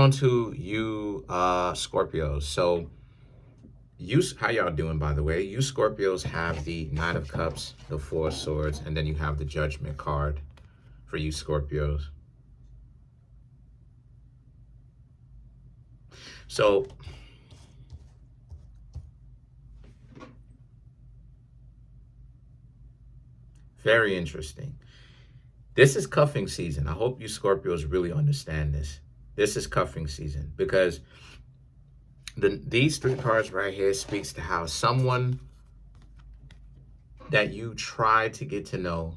On to you, Scorpios. So you, how y'all doing, by the way? You Scorpios have the Nine of Cups, the Four of Swords, and then you have the Judgment card for you Scorpios. So very interesting. This is cuffing season. I hope you Scorpios really understand this. This is cuffing season because these three cards right here speaks to how someone that you tried to get to know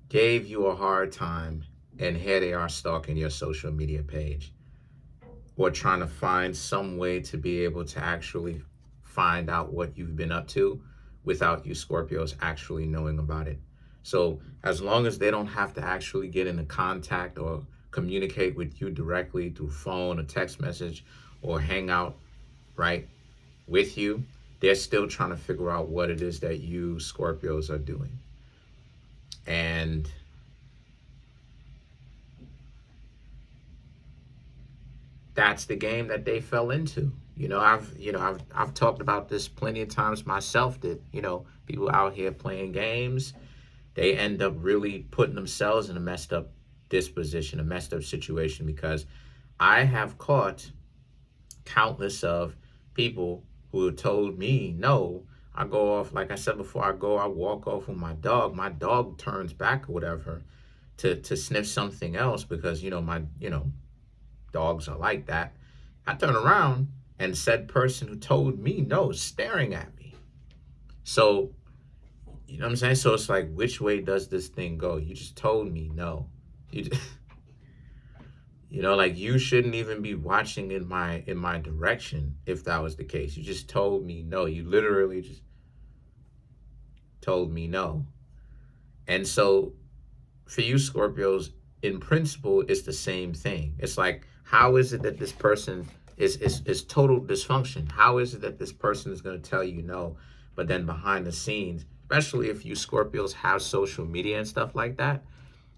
gave you a hard time, and here they are stalking your social media page or trying to find some way to be able to actually find out what you've been up to without you Scorpios actually knowing about it. So as long as they don't have to actually get into contact or communicate with you directly through phone or text message or hang out, right, with you, they're still trying to figure out what it is that you Scorpios are doing. And that's the game that they fell into. I've talked about this plenty of times myself, that, people out here playing games, they end up really putting themselves in a messed up disposition, a messed up situation, because I have caught countless of people who have told me no. I go off, like I said before, I walk off with my dog turns back or whatever to sniff something else because my dogs are like that. I turn around and said person who told me no is staring at me. So, you know what I'm saying? So it's like, which way does this thing go? You just told me no. You just, like, you shouldn't even be watching in my direction if that was the case. You just told me no. You literally just told me no. And so for you Scorpios, in principle, it's the same thing. It's like, how is it that this person is total dysfunction? How is it that this person is going to tell you no, but then behind the scenes, especially if you Scorpios have social media and stuff like that,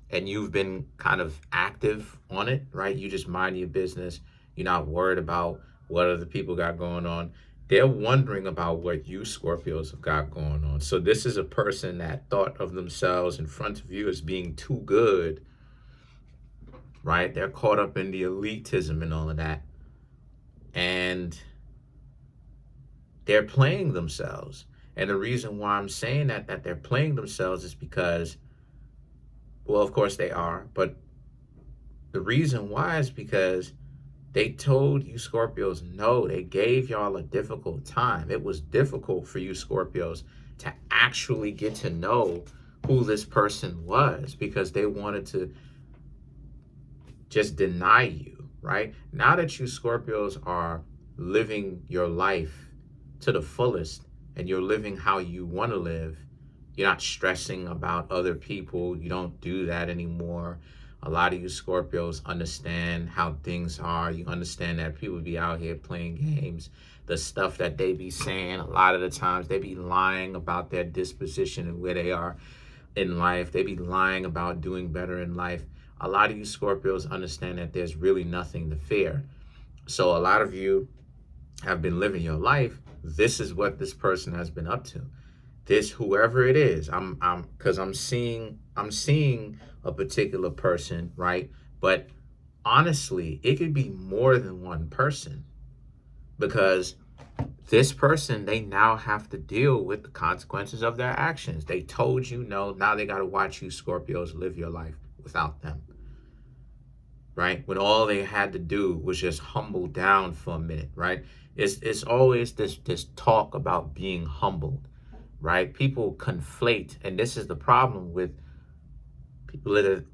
and you've been kind of active on it, right? You just mind your business. You're not worried about what other people got going on. They're wondering about what you Scorpios have got going on. So this is a person that thought of themselves in front of you as being too good, right? They're caught up in the elitism and all of that. And they're playing themselves. And the reason why I'm saying that they're playing themselves is because, well, of course they are, but the reason why is because they told you Scorpios no. They gave y'all a difficult time. It was difficult for you Scorpios to actually get to know who this person was because they wanted to just deny you, right? Now that you Scorpios are living your life to the fullest and you're living how you want to live, you're not stressing about other people. You don't do that anymore. A lot of you Scorpios understand how things are. You understand that people be out here playing games. The stuff that they be saying, a lot of the times they be lying about their disposition and where they are in life. They be lying about doing better in life. A lot of you Scorpios understand that there's really nothing to fear. So a lot of you have been living your life. This is what this person has been up to. This, whoever it is, I'm seeing a particular person, right? But honestly, it could be more than one person, because this person, they now have to deal with the consequences of their actions. They told you no. Now they got to watch you Scorpios live your life without them, right? When all they had to do was just humble down for a minute, right? It's always this talk about being humbled, right? People conflate, and this is the problem with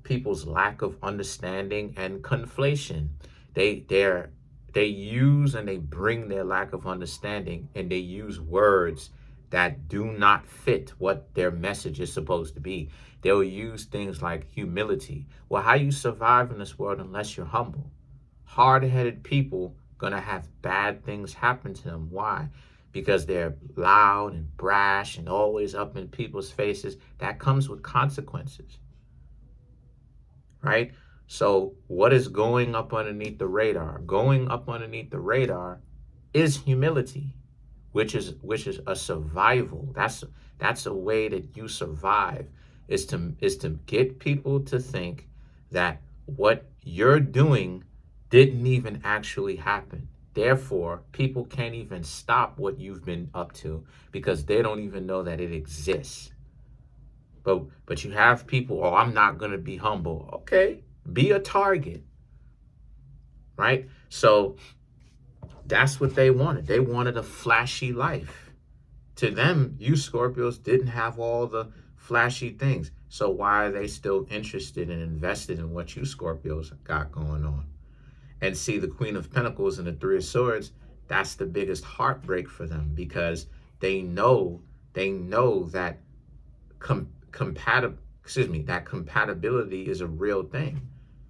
people's lack of understanding and conflation. They use and they bring their lack of understanding, and they use words that do not fit what their message is supposed to be. They'll use things like humility. Well, how you survive in this world unless you're humble? Hard-headed people gonna have bad things happen to them. Why? Because they're loud and brash and always up in people's faces. That comes with consequences, right? So what is going up underneath the radar? Going up underneath the radar is humility, which is a survival. That's a way that you survive, is to get people to think that what you're doing didn't even actually happen. Therefore, people can't even stop what you've been up to because they don't even know that it exists. But you have people, oh, I'm not gonna be humble. Okay, be a target, right? So that's what they wanted. They wanted a flashy life. To them, you Scorpios didn't have all the flashy things. So why are they still interested and invested in what you Scorpios got going on? And see, the Queen of Pentacles and the Three of Swords, that's the biggest heartbreak for them because they know that that compatibility is a real thing.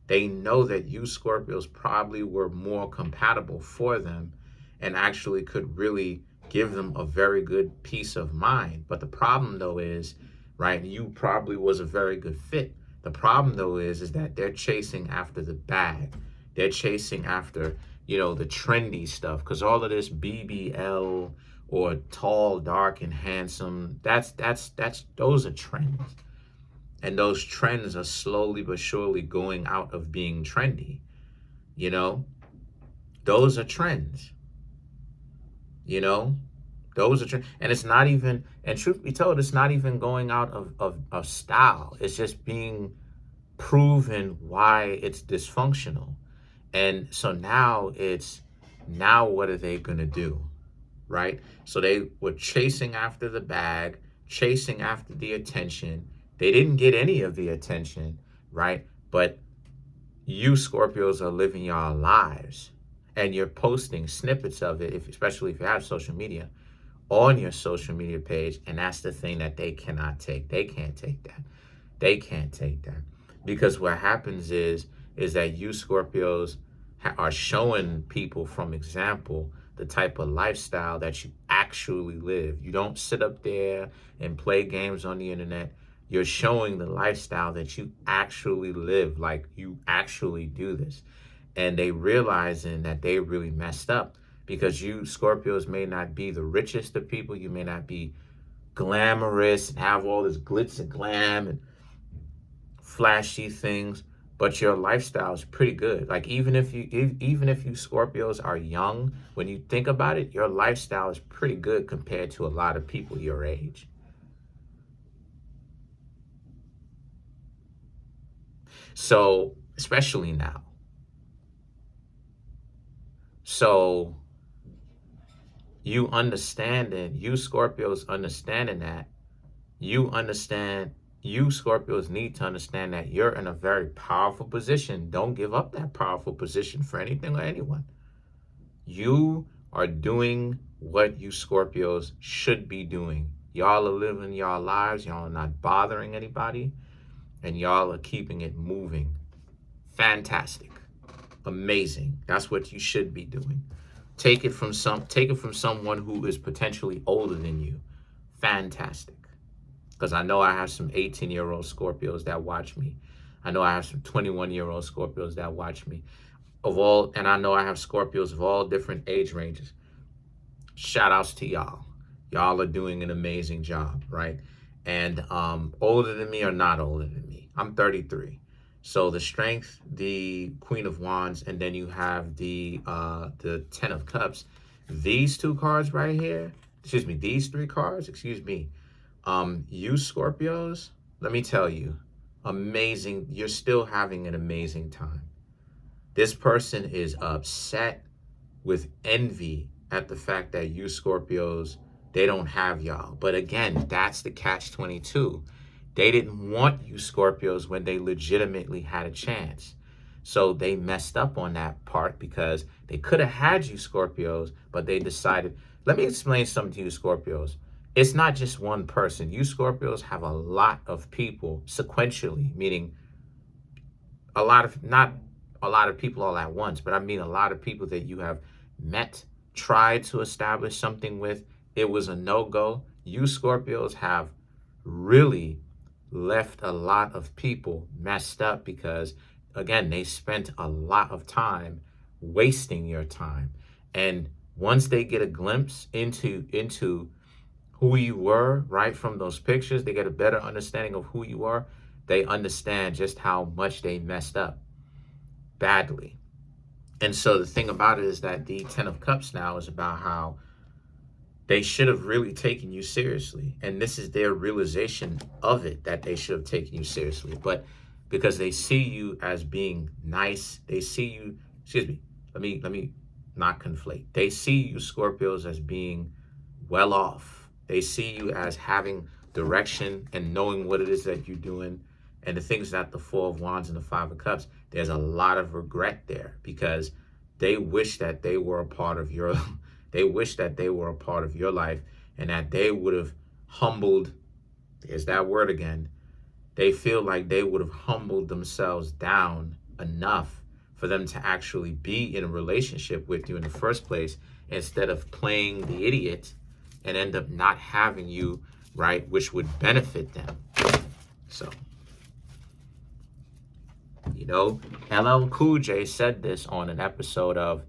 They know that you Scorpios probably were more compatible for them and actually could really give them a very good peace of mind. But the problem though is, right, you probably was a very good fit. The problem though is that they're chasing after the bag. They're chasing after, the trendy stuff because all of this BBL or tall, dark, and handsome, that's those are trends. And those trends are slowly but surely going out of being trendy. You know, those are trends. You know, those are trends. And it's not even, and truth be told, it's not even going out of style. It's just being proven why it's dysfunctional. And so now what are they going to do? Right? So they were chasing after the bag, chasing after the attention. They didn't get any of the attention, right? But you Scorpios are living your lives and you're posting snippets of it, especially if you have social media, on your social media page. And that's the thing that they cannot take. They can't take that. They can't take that. Because what happens is that you Scorpios are showing people from example the type of lifestyle that you actually live. You don't sit up there and play games on the internet. You're showing the lifestyle that you actually live, like you actually do this. And they realizing that they really messed up because you Scorpios may not be the richest of people. You may not be glamorous and have all this glitz and glam and flashy things, but your lifestyle is pretty good. Like even if you Scorpios are young, when you think about it, your lifestyle is pretty good compared to a lot of people your age. So, especially now. So, you Scorpios understanding that, you Scorpios need to understand that you're in a very powerful position. Don't give up that powerful position for anything or anyone. You are doing what you Scorpios should be doing. Y'all are living y'all lives. Y'all are not bothering anybody. And y'all are keeping it moving. Fantastic. Amazing. That's what you should be doing. Take it from someone who is potentially older than you. Fantastic. Because I know I have some 18-year-old Scorpios that watch me. I know I have some 21-year-old Scorpios that watch me. And I know I have Scorpios of all different age ranges. Shout outs to y'all. Y'all are doing an amazing job, right? And older than me or not older than me. I'm 33. So the Strength, the Queen of Wands, and then you have the Ten of Cups. These two cards right here, these three cards, you Scorpios, let me tell you, amazing. You're still having an amazing time. This person is upset with envy at the fact that you Scorpios, they don't have y'all. But again, that's the catch-22. They didn't want you Scorpios when they legitimately had a chance. So they messed up on that part because they could have had you Scorpios, but they decided, let me explain something to you Scorpios. It's not just one person. You Scorpios have a lot of people sequentially, meaning not a lot of people all at once, but I mean a lot of people that you have met, tried to establish something with. It was a no-go. You Scorpios have really left a lot of people messed up because again, they spent a lot of time wasting your time. And once they get a glimpse into who you were, right, from those pictures, they get a better understanding of who you are. They understand just how much they messed up badly. And so the thing about it is that the Ten of Cups now is about how they should have really taken you seriously. And this is their realization of it, that they should have taken you seriously. But because they see you as being nice, they see you, excuse me, let me not conflate. They see you, Scorpios, as being well off. They see you as having direction and knowing what it is that you're doing. And the things that the Four of Wands and the Five of Cups, there's a lot of regret there because they wish that they were a part of your they wish that they were a part of your life and that they would have humbled, there's that word again, they feel like they would have humbled themselves down enough for them to actually be in a relationship with you in the first place instead of playing the idiot and end up not having you, right, which would benefit them. So, you know, LL Cool J said this on an episode of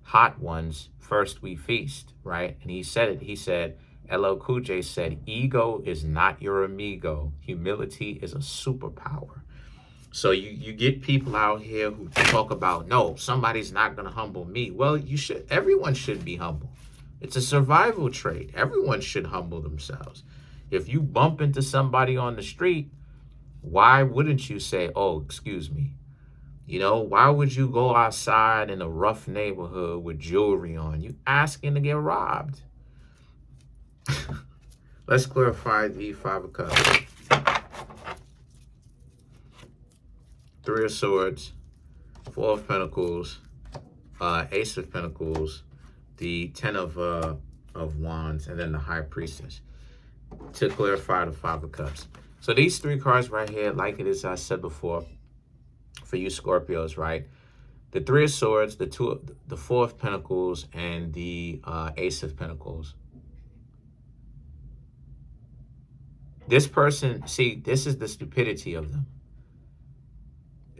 Hot Ones, First We Feast, right? And he said it. He said, LL Cool J said, ego is not your amigo. Humility is a superpower. So you get people out here who talk about, no, somebody's not going to humble me. Well, you should. Everyone should be humble. It's a survival trait. Everyone should humble themselves. If you bump into somebody on the street, why wouldn't you say, oh, excuse me? You know, why would you go outside in a rough neighborhood with jewelry on? You asking to get robbed. Let's clarify the Five of Cups. Three of Swords, Four of Pentacles, Ace of Pentacles, the Ten of Wands, and then the High Priestess. To clarify the Five of Cups. So these three cards right here, like it is, I said before, for you Scorpios, right? The Three of Swords, the Four of Pentacles, and the Ace of Pentacles. This person, see, this is the stupidity of them.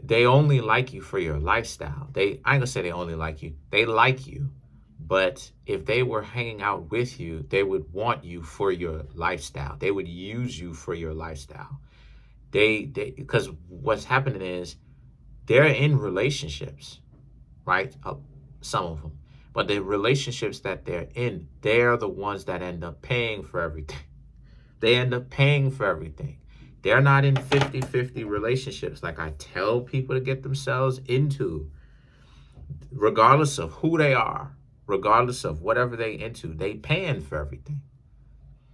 They only like you for your lifestyle. I ain't gonna say they only like you. They like you. But if they were hanging out with you, they would want you for your lifestyle. They would use you for your lifestyle. Because what's happening is they're in relationships, right? Some of them. But the relationships that they're in, they're the ones that end up paying for everything. They end up paying for everything. They're not in 50-50 relationships like I tell people to get themselves into. Regardless of who they are, regardless of whatever they into, they paying for everything.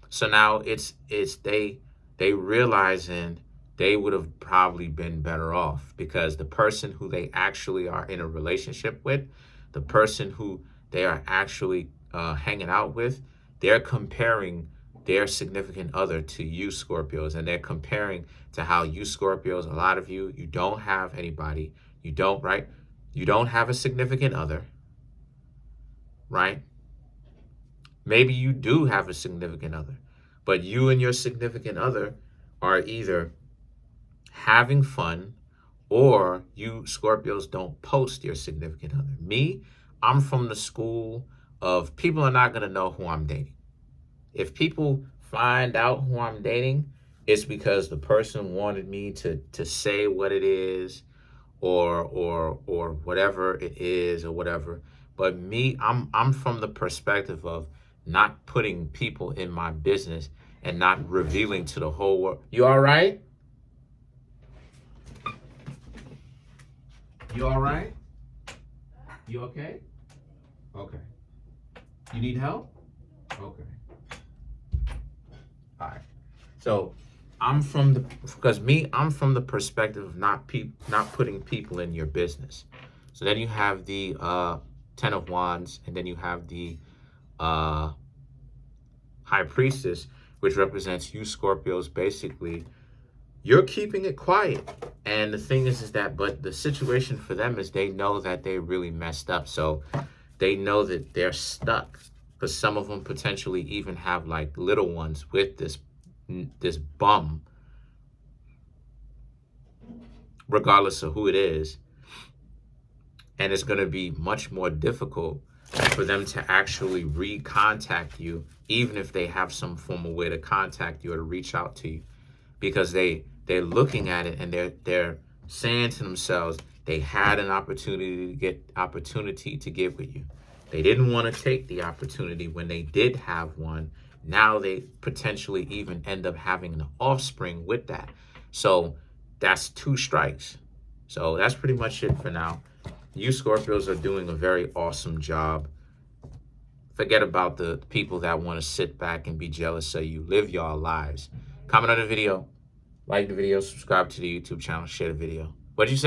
So now it's they realizing they would have probably been better off because the person who they actually are in a relationship with, the person who they are actually hanging out with, they're comparing their significant other to you Scorpios, and they're comparing to how you Scorpios, a lot of you don't have anybody, you don't, right? You don't have a significant other, right? Maybe you do have a significant other, but you and your significant other are either having fun or you Scorpios don't post your significant other. Me, I'm from the school of people are not going to know who I'm dating. If people find out who I'm dating, it's because the person wanted me to say what it is or whatever it is or whatever. But me, I'm from the perspective of not putting people in my business and not revealing to the whole world. You all right? You all right? You okay? Okay. You need help? Okay. All right. So I'm from the perspective of not putting people in your business. So then you have the Ten of Wands, and then you have the High Priestess, which represents you Scorpios. Basically, you're keeping it quiet. And the thing is that, but the situation for them is they know that they really messed up. So they know that they're stuck. Because some of them potentially even have like little ones with this bum regardless of who it is. And it's going to be much more difficult for them to actually recontact you, even if they have some form of way to contact you or to reach out to you, because they're looking at it and they're saying to themselves, they had an opportunity to get with you. They didn't want to take the opportunity when they did have one. Now they potentially even end up having an offspring with that. So that's 2 strikes. So that's pretty much it for now. You Scorpios are doing a very awesome job. Forget about the people that want to sit back and be jealous of you. Live your lives. Comment on the video, like the video, subscribe to the YouTube channel, share the video. What'd you say?